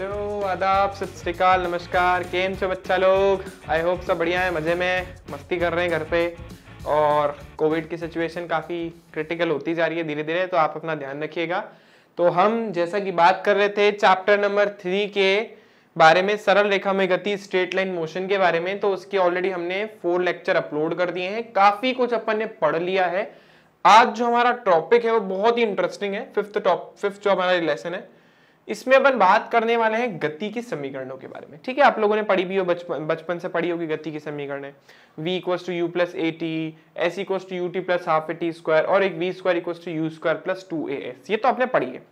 Hello, आदाब, सत श्री अकाल, नमस्कार। केम छो बच्चा लोग? आई होप सब बढ़िया है, मज़े में मस्ती कर रहे हैं घर पे। और कोविड की सिचुएशन काफ़ी क्रिटिकल होती जा रही है धीरे धीरे, तो आप अपना ध्यान रखिएगा। तो हम जैसा कि बात कर रहे थे चैप्टर नंबर 3 के बारे में, सरल रेखा में गति, स्ट्रेट लाइन मोशन के बारे में, तो उसके ऑलरेडी हमने 4 लेक्चर अपलोड कर दिए हैं। काफ़ी कुछ अपन ने पढ़ लिया है। आज जो हमारा टॉपिक है वो बहुत ही इंटरेस्टिंग है। फिफ्थ जो हमारा लेसन है, इसमें अपन बात करने वाले हैं गति के समीकरणों के बारे में। ठीक है, आप लोगों ने पढ़ी भी हो, बचपन से पढ़ी होगी गति के समीकरण। v equals to u plus a t, s equals to u t plus half a t square, और एक v square equals to u square plus 2as। ये तो आपने पढ़ी है।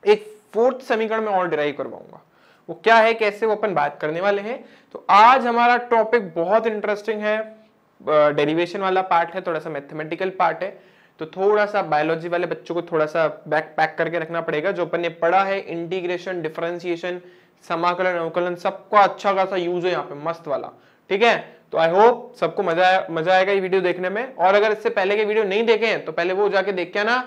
एक फोर्थ समीकरण में और डिराइव करवाऊंगा, वो क्या है, कैसे, वो अपन बात करने वाले हैं। तो आज हमारा टॉपिक बहुत इंटरेस्टिंग है, डेरिवेशन वाला पार्ट है, थोड़ा सा मैथमेटिकल पार्ट है। तो थोड़ा सा बायोलॉजी वाले बच्चों को थोड़ा सा बैक पैक करके रखना पड़ेगा। जो अपन ने पढ़ा है इंटीग्रेशन, डिफरेंशिएशन, समाकलन, अवकलन, सबका अच्छा खासा यूज है यहाँ पे, मस्त वाला। ठीक है, तो आई होप सबको मजा आएगा ये वीडियो देखने में। और अगर इससे पहले के वीडियो नहीं देखे हैं तो पहले वो जाके देख के आना,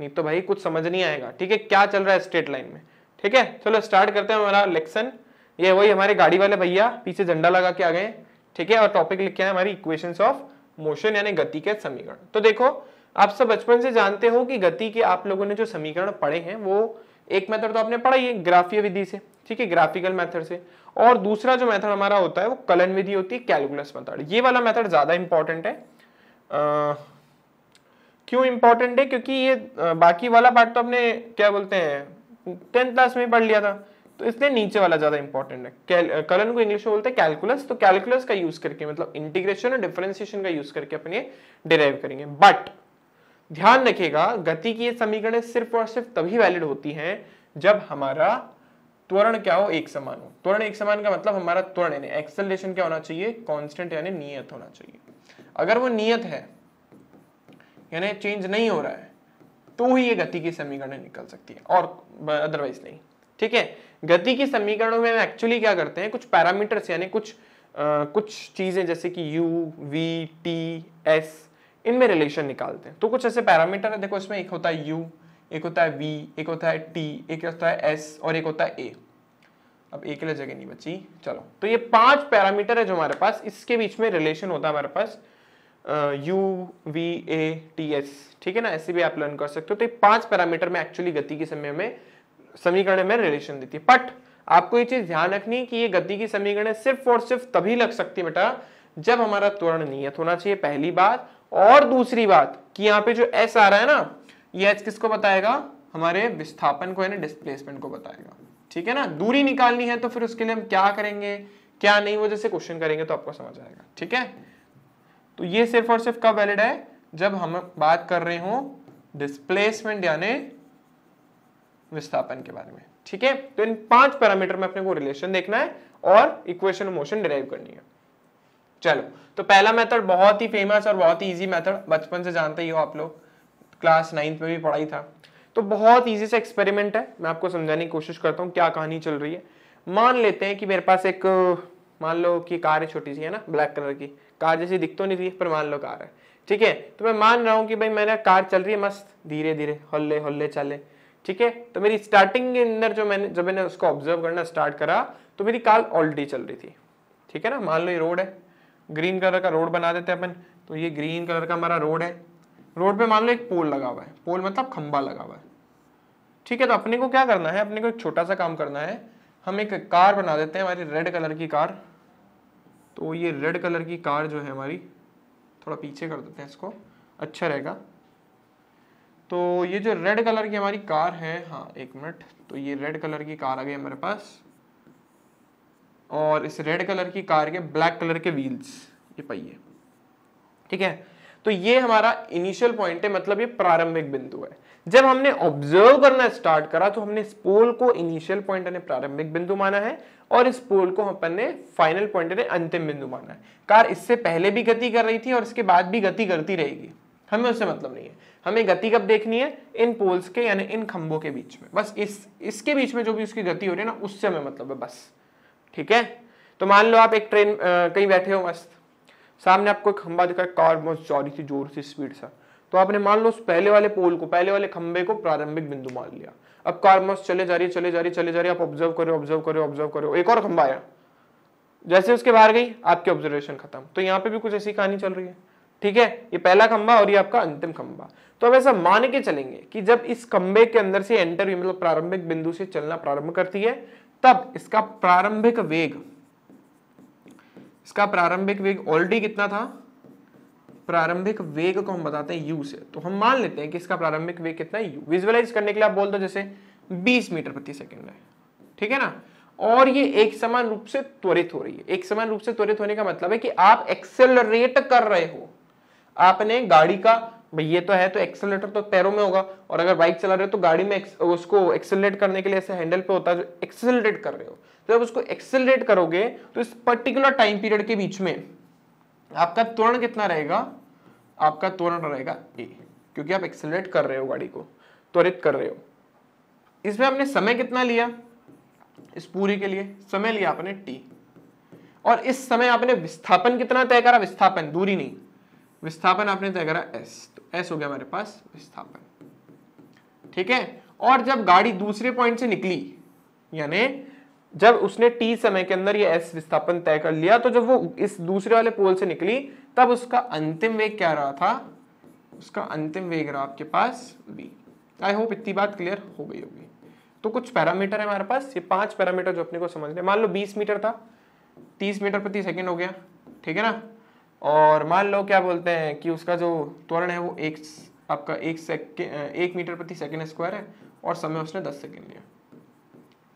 नहीं तो भाई कुछ समझ नहीं आएगा। ठीक है, क्या चल रहा है स्ट्रेट लाइन में। ठीक है, चलो स्टार्ट करते हैं हमारा लेक्सन। ये वही हमारे गाड़ी वाले भैया पीछे झंडा लगा के आ गए। ठीक है, और टॉपिक लिखे है हमारी इक्वेशंस ऑफ मोशन, यानी गति के समीकरण। तो देखो, आप सब बचपन से जानते हो कि गति के आप लोगों ने जो समीकरण पढ़े हैं वो एक मेथड तो आपने पढ़ा ही है ग्राफीय विधि से, ठीक है, ग्राफिकल मेथड से। और दूसरा जो मेथड हमारा होता है वो कलन विधि होती है, कैलकुलस मेथड। ये वाला मेथड ज्यादा इंपॉर्टेंट है। क्यों इंपॉर्टेंट है? क्योंकि ये बाकी वाला पार्ट तो हमने क्या बोलते हैं 10th क्लास में पढ़ लिया था, तो इसलिए नीचे वाला ज्यादा इंपॉर्टेंट है। कलन को इंग्लिश में बोलते हैं कैलकुलस। तो कैलकुलस का यूज करके, मतलब इंटीग्रेशन और डिफरेंशिएशन का यूज करके अपन ये डिराइव करेंगे। बट ध्यान रखिएगा, गति की ये समीकरण सिर्फ और सिर्फ तभी वैलिड होती हैं जब हमारा त्वरण क्या हो, एक समान हो। त्वरण एक समान का मतलब हमारा त्वरण यानी एक्सेलरेशन क्या होना चाहिए, कांस्टेंट यानी नियत होना चाहिए। अगर वो नियत है यानी चेंज नहीं हो रहा है, तो ही ये गति की समीकरण निकल सकती है, और अदरवाइज नहीं। ठीक है, गति की समीकरणों में एक्चुअली क्या करते हैं, कुछ पैरामीटर्स यानी कुछ चीजें जैसे कि u, v, t, s, इनमें रिलेशन निकालते हैं। तो कुछ ऐसे पैरामीटर है, देखो इसमें एक होता है u, एक होता है v, एक होता है t, एक होता है s और एक होता है a। अब एक के लिए जगह नहीं बची, चलो। तो ये 5 पैरामीटर है जो हमारे पास, इसके बीच में रिलेशन होता है हमारे पास u, v, a, t, s। ठीक है ना, ऐसे भी आप लर्न कर सकते हो। तो ये 5 पैरामीटर में एक्चुअली गति के समय में समीकरण में रिलेशन देती है। बट आपको ये चीज ध्यान रखनी है कि ये गति की समीकरण सिर्फ और सिर्फ तभी लग सकती है बेटा जब हमारा त्वरण नियत होना चाहिए, पहली बात। और दूसरी बात कि यहाँ पे जो s आ रहा है ना, ये h किसको बताएगा, हमारे विस्थापन को यानी डिस्प्लेसमेंट को बताएगा। ठीक है ना, दूरी निकालनी है तो फिर उसके लिए हम क्या करेंगे क्या नहीं, वो जैसे क्वेश्चन करेंगे तो आपको समझ आएगा। ठीक है, तो ये सिर्फ और सिर्फ कब वैलिड है, जब हम बात कर रहे हो डिस्प्लेसमेंट यानी विस्थापन के बारे में। ठीक है, तो इन 5 पैरामीटर में अपने को रिलेशन देखना है और इक्वेशन ऑफ मोशन डिराइव करनी है। चलो, तो पहला मेथड बहुत ही फेमस और बहुत ही इजी मेथड, बचपन से जानते ही हो आप लोग, क्लास 9th में भी पढ़ाई था। तो बहुत इजी सा एक्सपेरिमेंट है, मैं आपको समझाने की कोशिश करता हूँ क्या कहानी चल रही है। मान लेते हैं कि मेरे पास एक, मान लो कि कार है, छोटी सी है ना, ब्लैक कलर की कार, जैसी दिख तो नहीं रही पर मान लो कार है। ठीक है, तो मैं मान रहा हूँ कि भाई मेरा कार चल रही है मस्त, धीरे धीरे हल्ले हल्ले चले। ठीक है, तो मेरी स्टार्टिंग के अंदर जब मैंने उसको ऑब्जर्व करना स्टार्ट करा तो मेरी कार ऑलरेडी चल रही थी। ठीक है ना, मान लो ये रोड है, ग्रीन कलर का रोड बना देते हैं अपन। तो ये ग्रीन कलर का हमारा रोड है, रोड पे मान लो एक पोल लगा हुआ है, पोल मतलब खंबा लगा हुआ है। ठीक है, तो अपने को क्या करना है, अपने को एक छोटा सा काम करना है, हम एक कार बना देते हैं हमारी रेड कलर की कार। तो ये रेड कलर की कार जो है हमारी, थोड़ा पीछे कर देते हैं इसको, अच्छा रहेगा। तो ये जो रेड कलर की हमारी कार है, हाँ एक मिनट, तो ये रेड कलर की कार आ गई हमारे पास, और इस रेड कलर की कार के ब्लैक कलर के व्हील्स, ये पहिए। ठीक है, तो ये हमारा इनिशियल पॉइंट है, मतलब ये प्रारंभिक बिंदु है। जब हमने ऑब्जर्व करना स्टार्ट करा तो हमने इस पोल को इनिशियल पॉइंट यानी प्रारंभिक बिंदु माना है, और इस पोल को अपन ने फाइनल पॉइंट यानी अंतिम बिंदु माना है। कार इससे पहले भी गति कर रही थी और इसके बाद भी गति करती रहेगी, हमें उससे मतलब नहीं है। हमें गति कब देखनी है, इन पोल्स के यानी इन खंभों के बीच में, बस इसके बीच में जो भी उसकी गति हो रही है ना, उससे हमें मतलब है बस। ठीक है, तो मान लो आप एक ट्रेन कहीं बैठे हो मस्त, सामने आपको एक खंबा दिखा, कार बहुत चौड़ी सी, जोर से, स्पीड सा, तो आपने मान लो उस पहले वाले पोल को, पहले वाले खंबे को प्रारंभिक बिंदु मान लिया। अब कार मस्त चले जा रही है, चले जा रही है, चले जा रही है, आप ऑब्जर्व करो, ऑब्जर्व करो, ऑब्जर्व करो, एक और खंबा आया, जैसे उसके बाहर गई आपकी ऑब्जर्वेशन खत्म। तो यहाँ पे भी कुछ ऐसी कहानी चल रही है, ठीक है, ये पहला खंबा और ये आपका अंतिम खंबा। तो अब ऐसा मान के चलेंगे कि जब इस खंबे के अंदर से एंटर मतलब प्रारंभिक बिंदु से चलना प्रारंभ करती है, तब इसका प्रारंभिक वेग ऑलरेडी कितना था, प्रारंभिक वेग को हम बताते हैं u से। तो हम मान लेते हैं कि इसका प्रारंभिक वेग कितना है u। विजुअलाइज करने के लिए आप बोल दो जैसे 20 मीटर प्रति सेकंड है, ठीक है ना, और ये एक समान रूप से त्वरित हो रही है। एक समान रूप से त्वरित होने का मतलब है कि आप एक्सेलरेट कर रहे हो, आपने गाड़ी का, भाई ये तो है तो एक्सेलरेटर तो पैरों में होगा, और अगर बाइक चला रहे हो तो गाड़ी में उसको एक्सेलरेट करने के लिए ऐसे हैंडल पे होता है जो एक्सेलरेट कर रहे हो। तो जब उसको एक्सेलरेट करोगे तो इस पर्टिकुलर टाइम पीरियड के बीच में आपका त्वरण कितना रहेगा, आपका त्वरण रहेगा a, क्योंकि आप एक्सेलरेट कर रहे हो, गाड़ी को त्वरित कर रहे हो। इसमें आपने समय कितना लिया, इस पूरी के लिए समय लिया आपने t, और इस समय आपने विस्थापन कितना तय करा, विस्थापन दूरी नहीं, विस्थापन आपने तय करा s, तो s हो गया हमारे पास विस्थापन, ठीक है। और जब गाड़ी दूसरे पॉइंट से निकली, यानी जब उसने t समय के अंदर ये s विस्थापन तय कर लिया, तो जब वो इस दूसरे वाले पोल से निकली तब उसका अंतिम वेग क्या रहा था, उसका अंतिम वेग रहा आपके पास v। आई होप इतनी बात क्लियर हो गई होगी। तो कुछ पैरामीटर है हमारे पास, ये 5 पैरामीटर जो अपने को समझने, मान लो 20 मीटर था, 30 मीटर प्रति सेकंड हो गया, ठीक है ना, और मान लो क्या बोलते हैं कि उसका जो त्वरण है वो आपका 1 मीटर प्रति सेकंड स्क्वायर है, और समय उसने 10 सेकंड लिया,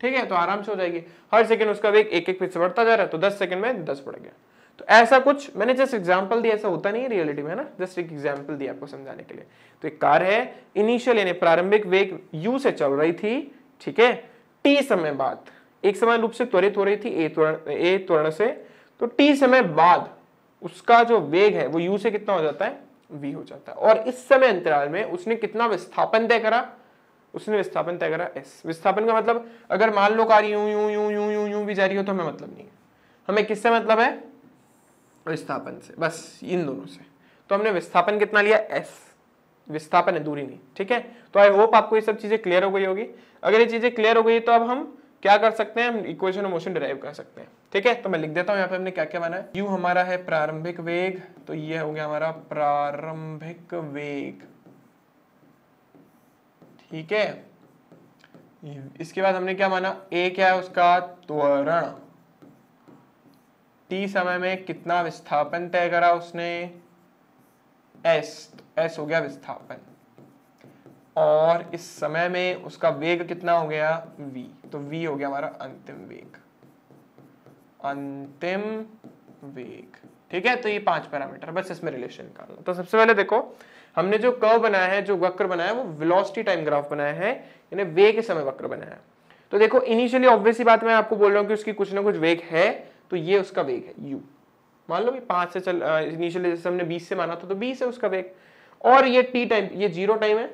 ठीक है। तो आराम से हो जाएगी, हर सेकंड उसका वेग एक फिट से बढ़ता जा रहा है, तो 10 सेकंड में 10 बढ़ गया। तो ऐसा कुछ मैंने जस्ट एग्जांपल दिया, ऐसा होता नहीं है रियलिटी में, है ना, जस्ट एक एग्जांपल दिया आपको समझाने के लिए। तो एक कार है, इनिशियल यानी प्रारंभिक वेग u से चल रही थी, ठीक है, t समय बाद एक समान रूप से त्वरित हो रही थी a त्वरण से, तो t समय बाद उसका जो वेग है वो u से कितना हो जाता है, v हो जाता है। और इस समय अंतराल में उसने कितना विस्थापन तय करा, उसने विस्थापन तय करा s। विस्थापन का मतलब अगर मान लो कार यूं यूं यूं यूं यूं यूं भी जा रही हो तो हमें मतलब नहीं है, हमें किससे मतलब है, विस्थापन से, बस इन दोनों से। तो हमने विस्थापन कितना लिया, s, विस्थापन है, दूरी नहीं, ठीक है। तो आई होप आपको ये सब चीजें क्लियर हो गई होगी। अगर ये चीजें क्लियर हो गई तो अब हम क्या कर सकते हैं, हम इक्वेशन ऑफ मोशन डिराइव कर सकते हैं, ठीक है। तो मैं लिख देता हूं यहाँ पे हमने क्या क्या माना है। u हमारा है प्रारंभिक वेग, तो ये हो गया हमारा प्रारंभिक वेग, ठीक है। इसके बाद हमने क्या माना, a क्या है उसका त्वरण, t समय में कितना विस्थापन तय करा उसने, s, तो s हो गया विस्थापन, और इस समय में उसका वेग कितना हो गया, v, तो v हो गया हमारा अंतिम वेग, अंतिम वेग, ठीक है। तो ये 5 पैरामीटर, बस इसमें रिलेशन निकालना। तो सबसे पहले देखो, हमने जो कर्व बनाया है, जो वक्र बनाया है, वो वेलोसिटी टाइम ग्राफ बनाया है, यानी वेग समय वक्र बनाया है। तो देखो इनिशियली ऑब्वियस ही बात मैं आपको बोल रहा हूँ कि उसकी कुछ ना कुछ वेग है, तो ये उसका वेग है u। मान लो 5 से चल, इनिशियली जैसे हमने 20 से माना था तो 20 है उसका वेग, और ये t टाइम, ये 0 टाइम है,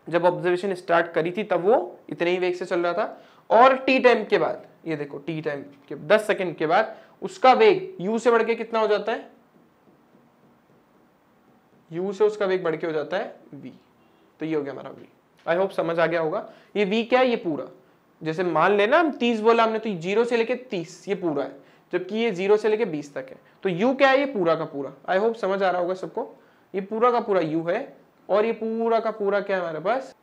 जब ऑब्जर्वेशन स्टार्ट करी थी तब वो इतने ही वेग से चल रहा था, और t टाइम के बाद, ये देखो t टाइम के 10 सेकंड के बाद उसका वेग u से बढ़ के कितना हो जाता है, u से उसका वेग बढ़ के हो जाता है v। तो ये हो गया हमारा v। आई होप समझ आ गया होगा। ये v क्या है, ये पूरा, जैसे मान लेना हम 30 बोला हमने, तो 0 से लेके 30 ये पूरा है, जबकि ये 0 से लेके 20 तक है। तो u क्या है, ये पूरा का पूरा। आई होप समझ आ रहा होगा सबको, ये पूरा का पूरा u है, और ये पूरा का पूरा क्या है हमारे पास,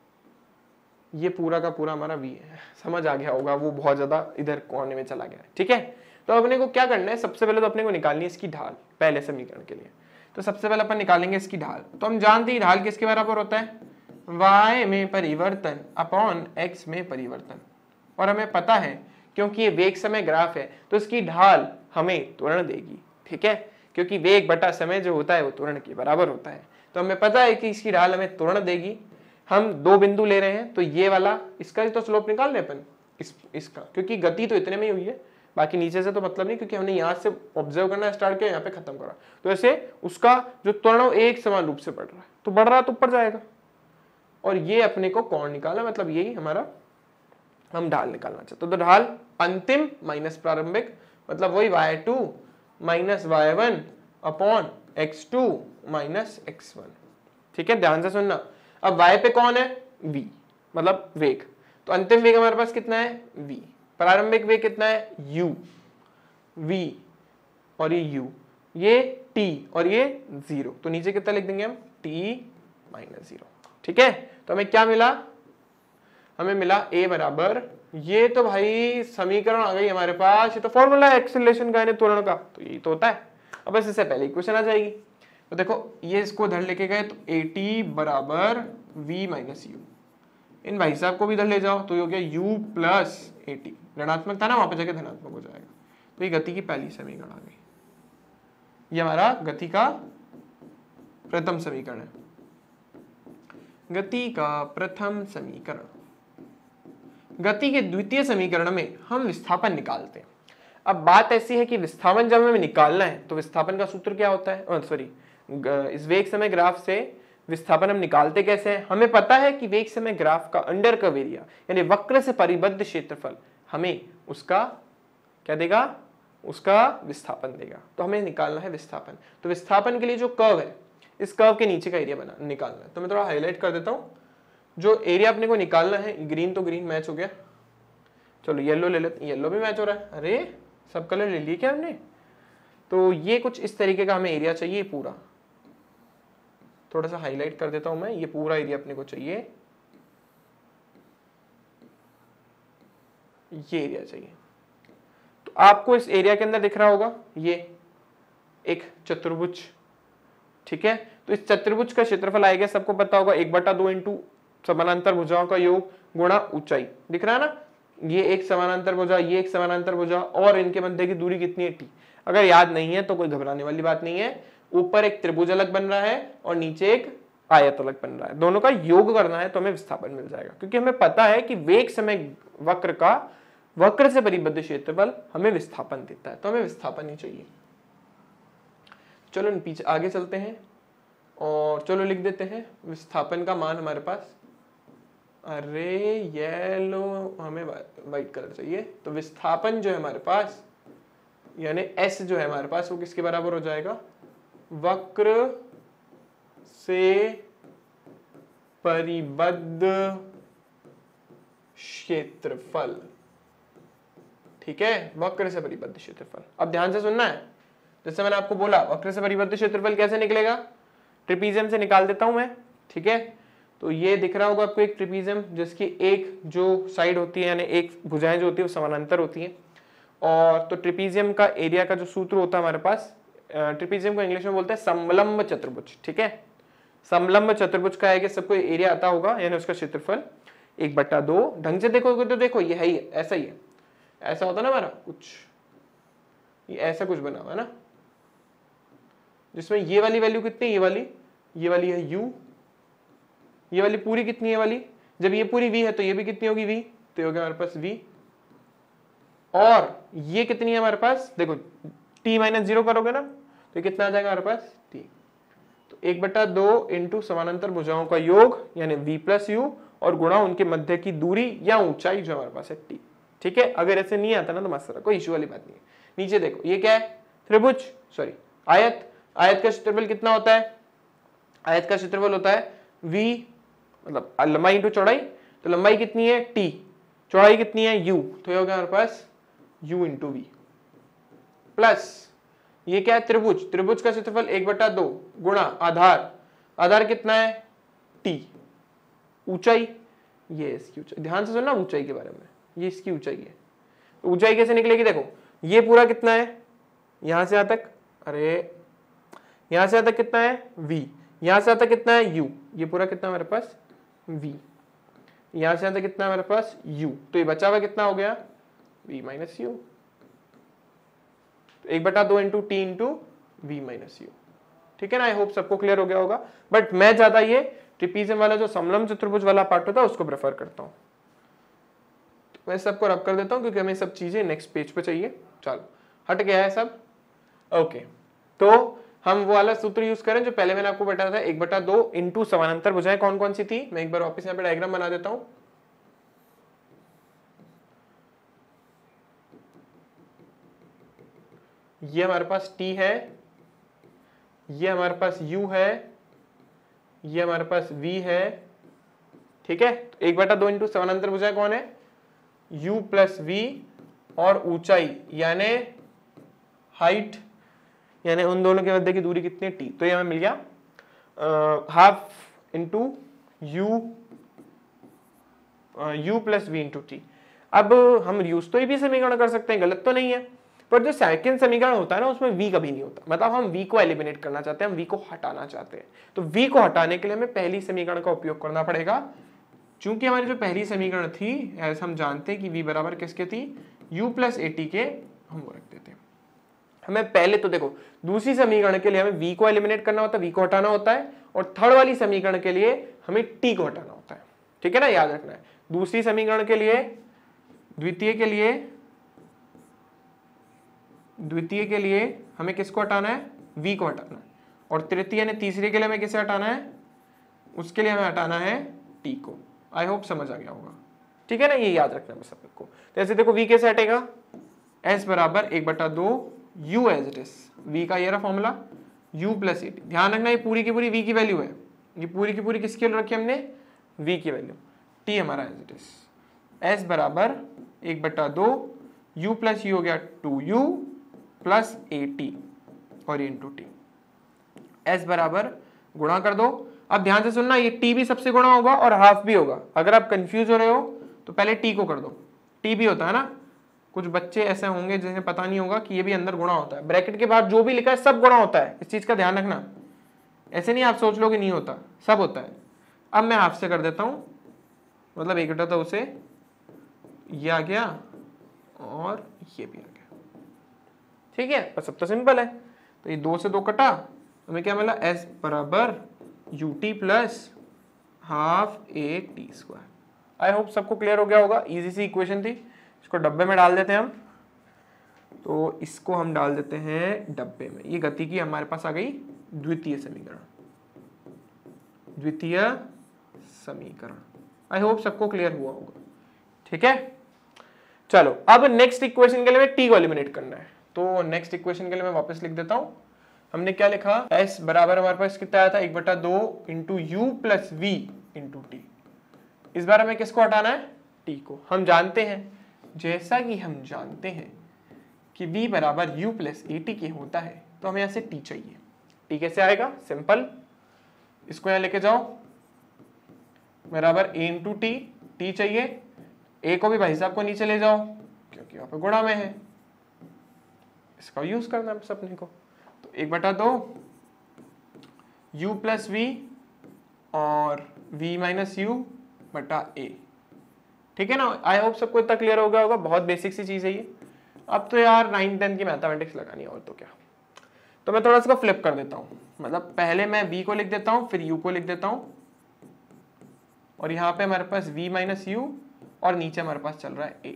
ये पूरा का पूरा हमारा v है। समझ आ गया होगा, वो बहुत ज्यादा इधर कोने में चला गया है, ठीक है। तो अपने को क्या करना है, सबसे पहले तो अपने को निकालनी है इसकी ढाल, पहले समीकरण के लिए। तो सबसे पहले अपन निकालेंगे इसकी ढाल। तो हम जानते हैं ढाल किसके बराबर होता है, y में परिवर्तन अपॉन x में परिवर्तन, और हमें पता है क्योंकि ये वेग समय ग्राफ है तो इसकी ढाल हमें त्वरण देगी, ठीक है, क्योंकि वेग बटा समय जो होता है वो त्वरण के बराबर होता है। तो हमें पता है कि इसकी ढाल हमें त्वरण देगी। हम 2 बिंदु ले रहे हैं, तो ये वाला, इसका तो स्लोप निकाल रहे अपन, इसका, क्योंकि गति तो इतने में ही हुई है, बाकी नीचे से तो मतलब नहीं, क्योंकि हमने यहाँ से ऑब्जर्व करना स्टार्ट किया, यहाँ पे खत्म करा। तो ऐसे उसका जो त्वरण एक समान रूप से बढ़ रहा है, तो बढ़ रहा तो ऊपर जाएगा, और ये अपने को कोण निकालना, मतलब यही हमारा हम ढाल निकालना चाहते। तो ढाल अंतिम माइनस प्रारंभिक, मतलब वही y2 minus y1 upon x2 minus x1, ठीक है। ध्यान से सुनना, अब y पे कौन है, v, मतलब वेग। तो अंतिम वेग हमारे पास कितना है v, प्रारंभिक वेग कितना है u, v और ये u, ये t और ये 0। तो नीचे कितना लिख देंगे हम t माइनस 0। ठीक है, तो हमें क्या मिला, हमें मिला a बराबर, ये तो भाई समीकरण आ गई हमारे पास, ये तो फॉर्मूला है एक्सीलरेशन का यानी त्वरण का, तो यही तो होता है। अब बस इससे पहले इक्वेशन आ जाएगी। तो देखो ये इसको इधर लेके गए तो at बराबर v माइनस यू, इन भाई साहब को भी इधर ले जाओ तो ये हो गया u प्लस at, ऋणात्मक था ना वहां पे जाके धनात्मक हो जाएगा। तो ये गति की पहली समीकरण आ गई, ये हमारा गति का प्रथम समीकरण है, गति का प्रथम समीकरण। गति के द्वितीय समीकरण में हम विस्थापन निकालते हैं। अब बात ऐसी है कि विस्थापन जब हमें निकालना है तो विस्थापन का सूत्र क्या होता है, सॉरी इस वेग समय ग्राफ से विस्थापन हम निकालते कैसे हैं। हमें पता है कि वेग समय ग्राफ का अंडर कर्व एरिया यानी वक्र से परिबद्ध क्षेत्रफल हमें उसका क्या देगा, उसका विस्थापन देगा। तो हमें निकालना है विस्थापन। तो विस्थापन के लिए जो कर्व है, इस कर्व के नीचे का एरिया बना निकालना है। तो मैं थोड़ा हाईलाइट कर देता हूं, जो एरिया अपने को निकालना है, ग्रीन तो ग्रीन मैच हो गया, चलो येलो ले लेते, येलो भी मैच हो रहा है, अरे सब कलर ले लिए क्या हमने। तो ये कुछ इस तरीके का हमें एरिया चाहिए पूरा, थोड़ा सा हाईलाइट कर देता हूं मैं, ये पूरा एरिया अपने को चाहिए, ये एरिया चाहिए। तो आपको इस एरिया के अंदर दिख रहा होगा ये एक चतुर्भुज, ठीक है। तो इस चतुर्भुज का क्षेत्रफल आएगा, सबको पता होगा 1/2 इंटू समानांतर भुजाओं का योग गुणा ऊंचाई, दिख रहा है ना, ये एक समानांतर भुजा, ये एक समानांतर भुजा, और इनके मध्य की दूरी कितनी है t। अगर याद नहीं है तो कोई घबराने वाली बात नहीं है, ऊपर एक त्रिभुज अलग बन रहा है और नीचे एक आयत अलग बन रहा है, दोनों का योग करना है तो हमें विस्थापन मिल जाएगा। क्योंकि हमें पता है कि वेग समय वक्र का वक्र से परिबद्ध क्षेत्रफल हमें विस्थापन देता है, तो हमें विस्थापन ही चाहिए। चलो पीछे आगे चलते हैं और चलो लिख देते हैं विस्थापन का मान हमारे पास, अरे येलो हमें वाइट कलर चाहिए। तो विस्थापन जो है हमारे पास यानी S जो है हमारे पास वो किसके बराबर हो जाएगा, वक्र से परिबद्ध क्षेत्रफल, ठीक है, वक्र से परिबद्ध क्षेत्रफल। अब ध्यान से सुनना है, जैसे मैंने आपको बोला वक्र से परिबद्ध क्षेत्रफल कैसे निकलेगा, ट्रिपीजियम से निकाल देता हूं मैं, ठीक है। तो ये दिख रहा होगा आपको एक ट्रिपीजियम जिसकी एक जो साइड होती है यानी एक भुजाएं जो होती है वो समानांतर होती हैं। और तो ट्रिपीजियम का एरिया का जो सूत्र होता है हमारे पास, ट्रिपीजियम को इंग्लिश में बोलते हैं समलंब चतुर्भुज, ठीक है। समलंब चतुर्भुज का है कि सबको एरिया आता होगा यानी उसका क्षेत्रफल 1/2। ढंग से देखोगे तो देखो ये है ही, ऐसा ही है, ऐसा होता ना हमारा कुछ, ये ऐसा कुछ बना हुआ है ना, जिसमें ये वाली वैल्यू कितनी है, ये वाली है u, ये वाली पूरी कितनी है वाली, जब ये पूरी v है तो ये भी कितनी होगी v, तो ये हो गया हमारे पास v। और ये कितनी है हमारे पास, देखो t माइनस 0 करोगे ना तो ये कितना आ जाएगा हमारे पास t। तो 1/2 इंटू समानांतर भुजाओं का योग यानी v प्लस u और गुणा उनके मध्य की दूरी या ऊंचाई जो हमारे पास है t, ठीक है। अगर ऐसे नहीं आता ना तो मस्त कोई इश्यू वाली बात नहीं है। नीचे देखो ये क्या है, त्रिभुज, सॉरी आयत, आयत का क्षेत्रफल कितना होता है, आयत का क्षेत्रफल होता है v मतलब लंबाई इंटू चौड़ाई, तो लंबाई कितनी है t, चौड़ाई कितनी है u, तो ये हो गया हमारे पास u इंटू वी प्लस ये क्या है त्रिभुज, त्रिभुज का क्षेत्रफल 1/2 गुणा आधार, आधार कितना है t, ऊंचाई ये इसकी ऊंचाई, ध्यान से सुनना ऊंचाई के बारे में, ये इसकी ऊंचाई है। तो ऊंचाई कैसे निकलेगी, देखो ये पूरा कितना है यहां से यहां तक, अरे यहां से यहां तक कितना है v, यहां से यहां तक कितना है u, ये पूरा कितना हमारे पास v, यहां से यहां तक कितना हमारे पास u, तो ये बचा हुआ कितना हो गया v minus u। 1/2 into t into v minus u, ठीक है ना। आई होप सबको क्लियर हो गया होगा, बट मैं ज्यादा ये ट्रिपीजियम वाला जो समलंब चतुर्भुज वाला पार्ट होता है उसको प्रेफर करता हूं। तो मैं सबको रब कर देता हूं क्योंकि हमें सब चीजें नेक्स्ट पेज पे चाहिए। चलो हट गया है सब, ओके। तो हम वो वाला सूत्र यूज करें जो पहले मैंने आपको बताया था, 1/2 इंटू समानांतर भुजाएं कौन कौन सी थी, मैं एक बार वापस यहाँ पे डायग्राम बना देता हूं। ये हमारे पास t है, ये हमारे पास u है, ये हमारे पास v है, ठीक है, तो 1/2 इंटू समानांतर भुजाएं कौन है, u प्लस v, और ऊंचाई यानी हाइट यानी उन दोनों के मध्य की दूरी कितनी है, t, तो ये हमें मिल गया half into u plus v into T. अब हम यूज तो ये भी समीकरण कर सकते हैं, गलत तो नहीं है, पर जो सेकंड समीकरण होता है ना उसमें v कभी नहीं होता, मतलब हम v को एलिमिनेट करना चाहते हैं, हम v को हटाना चाहते हैं, तो v को हटाने के लिए हमें पहली समीकरण का उपयोग करना पड़ेगा। चूंकि हमारी जो पहली समीकरण थी ऐसा हम जानते हैं कि v बराबर किसके थी, u प्लस ए टी के, हम वो रख देते हैं। हमें पहले तो देखो दूसरी समीकरण के लिए हमें v को एलिमिनेट करना होता है, v को हटाना होता है, और थर्ड वाली समीकरण के लिए हमें t को हटाना होता है, ठीक है ना, याद रखना है। दूसरी समीकरण के लिए, द्वितीय के लिए हमें किसको हटाना है, v को हटाना है, और तृतीय ने तीसरे के लिए हमें किसे हटाना है, उसके लिए हमें हटाना है t को। आई होप समझ आ गया होगा, ठीक है ना, ये याद रखना है बस सबको। तो ऐसे देखो v कैसे हटेगा, s बराबर 1/2 u as it is, v का ये रहा formula, u plus a t. ध्यान रखना ये पूरी की पूरी v की वैल्यू है, ये पूरी की पूरी किसकी वैल्यू रखी हमने, v की वैल्यू, t हमारा एज इट इज, s बराबर 1/2 u प्लस u हो गया 2u प्लस ए टी, और ये इंटू टी, s बराबर गुणा कर दो। अब ध्यान से सुनना, ये t भी सबसे गुणा होगा और हाफ भी होगा, अगर आप कंफ्यूज हो रहे हो तो पहले t को कर दो, t भी होता है ना, कुछ बच्चे ऐसे होंगे जिन्हें पता नहीं होगा कि ये भी अंदर गुणा होता है, ब्रैकेट के बाद जो भी लिखा है सब गुणा होता है, इस चीज का ध्यान रखना, ऐसे नहीं आप सोच लो कि नहीं होता, सब होता है। अब मैं हाफ से कर देता हूं, मतलब 1/2 से ये आ गया और ये भी आ गया, ठीक है, बस अब तो सिंपल है। तो ये 2 से 2 कटा, हमें क्या मिला, s बराबर ut plus half a t square. I hope सबको क्लियर हो गया होगा, इजी सी इक्वेशन थी। इसको डब्बे में डाल देते हैं हम, तो इसको हम डाल देते हैं डब्बे में। ये गति की हमारे पास आ गई द्वितीय समीकरण। आई होप सबको क्लियर हुआ होगा, ठीक है। चलो अब नेक्स्ट इक्वेशन के लिए टी को एलिमिनेट करना है, तो नेक्स्ट इक्वेशन के लिए मैं वापस लिख देता हूं। हमने क्या लिखा, s बराबर हमारे पास कितना आया था, 1/2 into u plus v into t. इस बार हमें किसको हटाना है, t को। हम जानते हैं, जैसा कि हम जानते हैं कि v बराबर u प्लस ए टी के होता है, तो हमें यहाँ से t चाहिए। t कैसे आएगा, सिंपल, इसको यहाँ लेके जाओ, बराबर a इंटू टी, t चाहिए, a को भी भाई साहब को नीचे ले जाओ क्योंकि यहाँ पे गुणा में है, इसका यूज करना है अपने को। तो 1/2 u प्लस वी और v माइनस यू बटा a, ठीक है ना। आई होप सबको इतना क्लियर हो गया होगा, बहुत बेसिक सी चीज है ये। अब तो यार 9th 10th की मैथमेटिक्स लगानी है, और तो क्या। तो मैं थोड़ा सा फ्लिप कर देता हूँ, मतलब पहले मैं v को लिख देता हूँ, फिर u को लिख देता हूँ, और यहाँ पे हमारे पास v माइनस यू और नीचे हमारे पास चल रहा है a,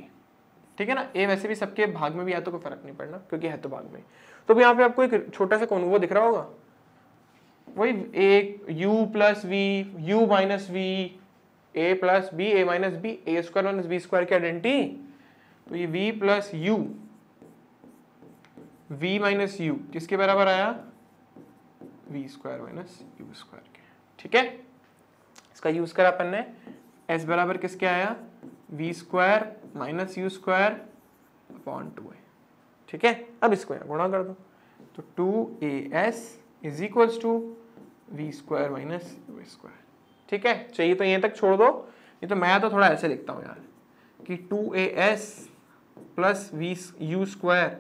ठीक है ना। a वैसे भी सबके भाग में भी आया तो कोई फर्क नहीं पड़ना क्योंकि है तो भाग में। तो अब यहाँ पे आपको एक छोटा सा कौन वो दिख रहा होगा, वही एक u plus v, u minus v, a plus b, a minus b, a square minus b square की आइडेंटिटी। तो ये v plus u, v minus u किसके बराबर आया, v square minus u square के, ठीक है। इसका यूज करा अपन ने, s बराबर किसके आया, v square minus u square upon 2a, ठीक है। अब इसको यहाँ गुणा कर दो, तो 2as is equals to v square minus u square, ठीक है। चाहिए तो यहीं तक छोड़ दो, ये तो मैं तो थोड़ा ऐसे लिखता हूँ यार कि 2as plus v u square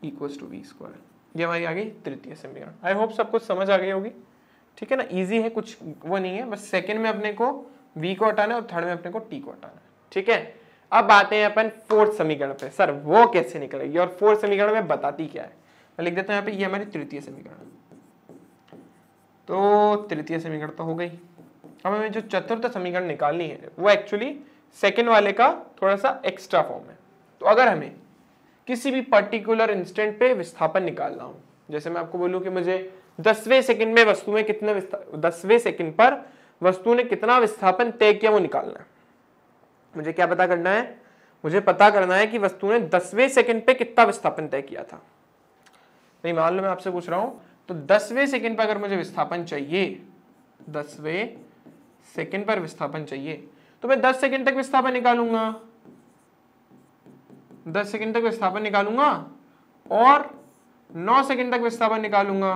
equals to v square, ये हमारी आ गई तृतीय समीकरण। आई होप सब कुछ समझ आ गई होगी, ठीक है ना। इजी है, कुछ वो नहीं है, बस सेकंड में अपने को v को हटाना है और थर्ड में अपने को t को हटाना है, ठीक है। अब आते हैं अपन फोर्थ समीकरण पे, सर वो कैसे निकलेगी और फोर्थ समीकरण में बताती क्या है। मैं लिख देता हूँ यहाँ पे, ये हमारी तृतीय समीकरण। तो तृतीय समीकरण तो हो गई। अब हमें जो चतुर्थ समीकरण निकालनी है वो एक्चुअली सेकेंड वाले का थोड़ा सा एक्स्ट्रा फॉर्म है। तो अगर हमें किसी भी पर्टिकुलर इंस्टेंट पे विस्थापन निकालना हो, जैसे मैं आपको बोलूं कि मुझे 10वें सेकंड में वस्तु में कितने 10वें सेकंड पर वस्तु ने कितना विस्थापन तय किया वो निकालना है। मुझे क्या पता करना है, मुझे पता करना है कि वस्तु ने 10वें सेकंड पे कितना विस्थापन तय किया था। नहीं मान लो मैं आपसे पूछ रहा हूं, तो 10वें सेकंड पर अगर मुझे विस्थापन चाहिए, 10वें सेकंड पर विस्थापन चाहिए, तो मैं 10 सेकंड तक विस्थापन निकालूंगा, 10 सेकंड तक विस्थापन निकालूंगा और 9 सेकंड तक विस्थापन निकालूंगा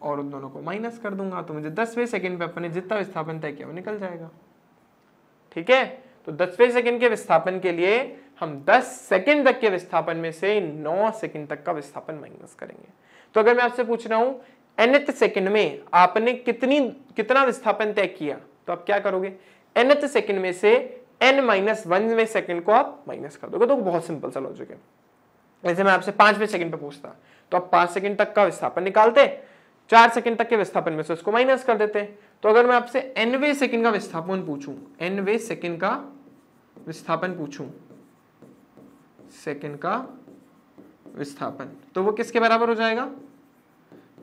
और उन दोनों को माइनस कर दूंगा, तो मुझे 10वें सेकंड पे अपने जितना विस्थापन तय किया वो निकल जाएगा। ठीक है, तो 10वें सेकंड के विस्थापन के लिए हम 10 सेकंड तक के विस्थापन में से 9 सेकंड तक का विस्थापन माइनस करेंगे। तो अगर मैं आपसे पूछ रहा हूं nth सेकंड में आपने कितना विस्थापन तय किया, तो आप क्या करोगे, nth सेकंड में से n-1वें सेकंड को आप माइनस कर दोगे। तो बहुत सिंपल सा लॉजिक है। जैसे मैं आपसे 5वें सेकंड पे पूछता तो आप 5 सेकंड तक का विस्थापन निकालते, 4 सेकंड तक के विस्थापन में से उसको माइनस कर देते। तो अगर मैं आपसे nवें सेकंड का विस्थापन पूछूं, nवें सेकंड का विस्थापन पूछूं, सेकंड का विस्थापन, तो वो किसके बराबर हो जाएगा,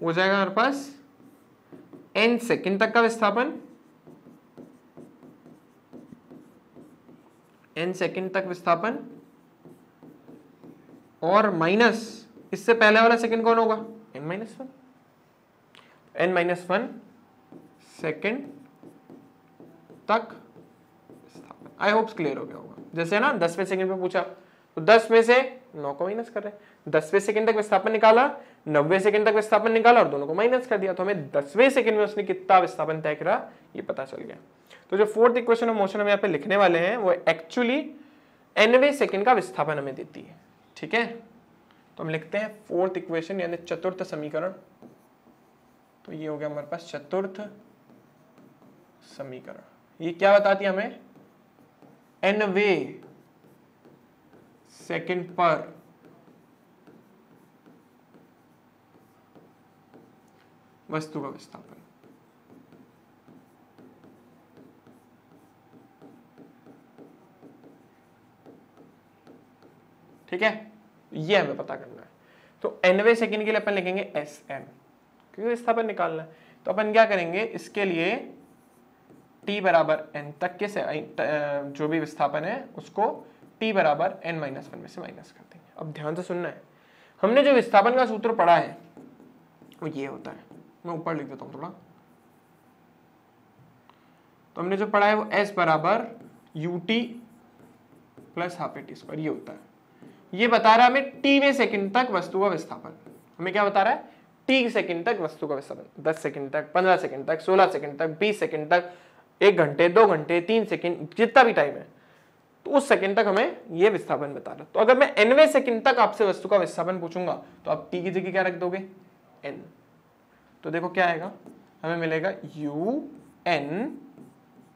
हो जाएगा हमारे पास n सेकंड तक का विस्थापन, n सेकंड तक विस्थापन और माइनस इससे पहले वाला सेकंड कौन होगा, n-1, n-1 सेकंड तक विस्थापन। आई होप्स क्लियर हो गया होगा। जैसे ना 10वें सेकंड पे पूछा तो 10 में से 9 को माइनस कर रहे हैं, 10वें सेकंड तक विस्थापन निकाला, 90वें सेकंड तक विस्थापन निकाला और दोनों को माइनस कर दिया, तो हमें 10वें सेकंड में उसने कितना विस्थापन तय करा ये पता चल गया। तो जो फोर्थ इक्वेशन ऑफ मोशन हम यहाँ पे लिखने वाले हैं वो एक्चुअली nवें सेकंड का विस्थापन हमें देती है। ठीक है, तो हम लिखते हैं फोर्थ इक्वेशन यानी चतुर्थ समीकरण। तो ये हो गया हमारे पास चतुर्थ समीकरण। ये क्या बताती है हमें, nवें सेकंड पर वस्तु का विस्थापन। ठीक है, ये हमें पता करना है। तो nवें सेकंड के लिए अपन लिखेंगे Sm, क्योंकि विस्थापन निकालना है। तो अपन क्या करेंगे, इसके लिए t बराबर n तक के जो भी विस्थापन है उसको t बराबर n-1 में से माइनस कर देंगे। अब ध्यान से सुनना है, हमने जो विस्थापन का सूत्र पढ़ा है वो ये होता है, मैं ऊपर लिख देता हूं थोड़ा। तो हमने जो पढ़ा है वो s बराबर ut plus half a t square, ये होता है। ये बता रहा है हमें tवें सेकंड तक वस्तु का विस्थापन। हमें क्या बता रहा है, t सेकंड तक वस्तु का विस्थापन, 10 सेकंड तक, 15 सेकंड तक, 16 सेकंड तक, 20 सेकंड तक, 1 घंटे, 2 घंटे, 3 सेकंड, जितना भी टाइम है, तो उस सेकंड तक हमें ये विस्थापन बता रहा है। तो अगर मैं nवें सेकंड तक आपसे वस्तु का विस्थापन पूछूंगा तो आप t की जगह क्या रख दोगे, n। तो देखो क्या आएगा, हमें मिलेगा un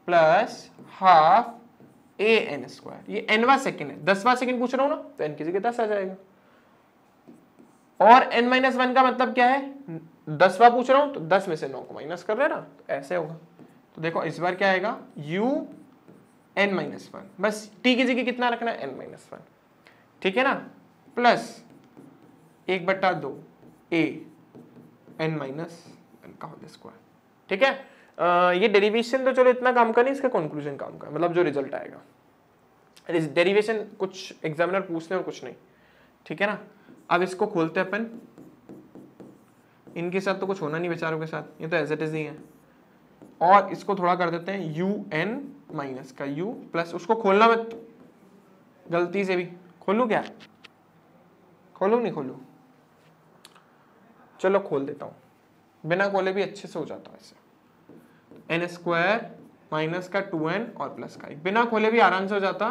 plus half an square. ये nवां सेकंड है, 10वां सेकंड पूछ रहा हूं ना, तो n की जगह 10 आ जाएगा। और n-1 का मतलब क्या है, 10वां पूछ रहा हूं तो 10 में से 9 को माइनस कर रहे हैं ना, तो ऐसे होगा। तो देखो इस बार क्या आएगा, un-1, बस t की जगह कितना रखना है, n-1। ठीक है ना, प्लस 1/2 a n-1 का होल स्क्वायर। ठीक है, ये डेरिवेशन तो चलो इतना काम का नहीं, इसका कंक्लूजन काम का, मतलब जो रिजल्ट आएगा। डेरिवेशन कुछ एग्जामिनर पूछते हैं और कुछ नहीं। ठीक है ना, अब इसको खोलते हैं अपन। इनके साथ तो कुछ होना नहीं बेचारों के साथ, ये तो एज इट इज ही है। और इसको थोड़ा कर देते हैं un- का u प्लस, उसको खोलना मत गलती से भी, खोलूं क्या, खोलूं नहीं खोलूं, चलो खोल देता हूं, बिना खोले भी अच्छे से हो जाता है ऐसे। n स्क्वायर माइनस का 2n और प्लस का 1, बिना खोले भी आराम से हो जाता,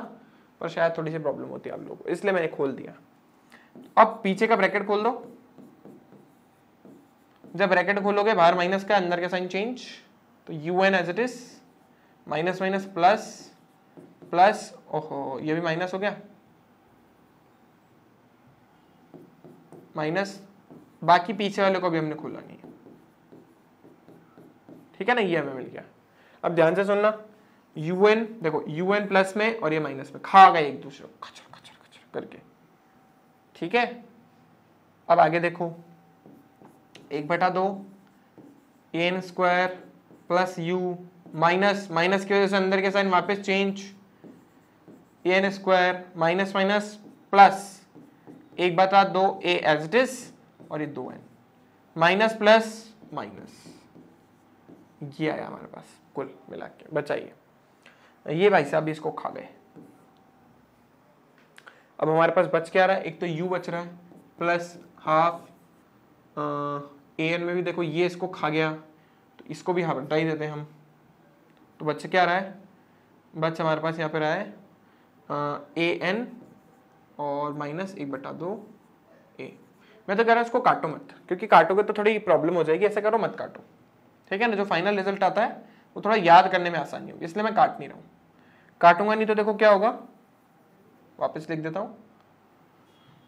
पर शायद थोड़ी सी प्रॉब्लम होती है आप लोगों को, इसलिए मैंने खोल दिया। अब पीछे का ब्रैकेट खोल दो। जब ब्रैकेट खोलोगे बाहर माइनस का, अंदर का साइन चेंज, तो un as it is, minus minus plus plus, ओहो ये भी माइनस हो गया, माइनस, बाकी पीछे वाले को भी हमने खोला नहीं है। ठीक है ना, ये हमें मिल गया। अब ध्यान से सुनना, un देखो, un प्लस में और ये माइनस में खा गए एक दूसरे को खचर खचर खचर करके। ठीक है, अब आगे देखो, 1/2 an square plus u minus, minus की वजह से अंदर के साइन वापस change, an square minus minus plus 1/2 a as it is, और ये 2n, माइनस प्लस माइनस, ये आया हमारे पास कुल मिला के। बचाइए, ये भाई साहब इसको खा गए। अब हमारे पास बच क्या रहा है, एक तो u बच रहा है प्लस हाफ an में भी देखो ये इसको खा गया, तो इसको भी हटा ही देते हैं हम। तो बच क्या रहा है, बच हमारे पास यहाँ पे रहा है an और माइनस 1/2 a। मैं तो कह रहा हूँ इसको काटो मत, क्योंकि काटोगे तो थोड़ी प्रॉब्लम हो जाएगी, ऐसा करो मत काटो, ठीक है ना। जो फाइनल रिजल्ट आता है वो थोड़ा याद करने में आसानी होगी, इसलिए मैं काट नहीं रहा हूँ। काटूंगा नहीं तो देखो क्या होगा, वापस लिख देता हूँ।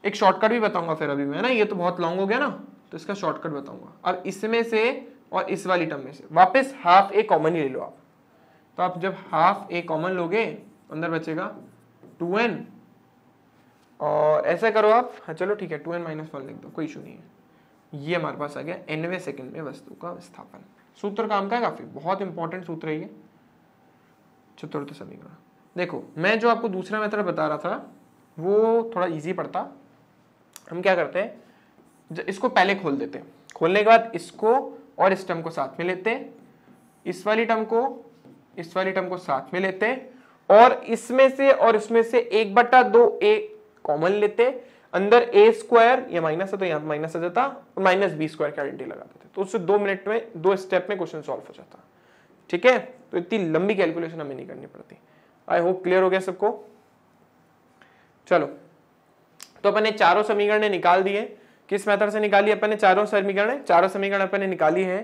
एक शॉर्टकट भी बताऊंगा फिर अभी मैं ना, ये तो बहुत लॉन्ग हो गया ना, तो इसका शॉर्टकट बताऊंगा। अब इसमें से और इस वाली टर्म में से वापस हाफ ए कॉमन ही ले लो आप। तो आप जब हाफ ए कॉमन लोगे अंदर बचेगा 2n, और ऐसा करो आप, हाँ चलो ठीक है 2n - 1 लिख दो, कोई इशू नहीं है। ये हमारे पास आ गया nवें सेकंड में वस्तु का विस्थापन। सूत्र काम का है काफी, बहुत इंपॉर्टेंट सूत्र है ये, चतुर्थ समीकरण। देखो मैं जो आपको दूसरा मेथड बता रहा था वो थोड़ा इजी पड़ता। हम क्या करते हैं, इसको पहले खोल देते हैं, खोलने के बाद इसको और इस टर्म को साथ में लेते हैं, इस वाली टर्म को साथ में लेते हैं, और इसमें से और इसमें से 1/2 a कॉमन लेते हैं। अंदर a स्क्वायर, ये माइनस है तो यहाँ माइनस आ जाता, और माइनस b स्क्वायर की आइडेंटिटी लगा देते, तो उससे 2 मिनट में 2 स्टेप में क्वेश्चन सॉल्व हो जाता। ठीक है, तो इतनी लंबी कैलकुलेशन हमें नहीं करनी पड़ती। आई होप क्लियर हो गया सबको। चलो, तो अपन ने चारों समीकरण निकाल दिए। किस मेथड से निकाली अपन ने चारों समीकरण अपन ने निकाली है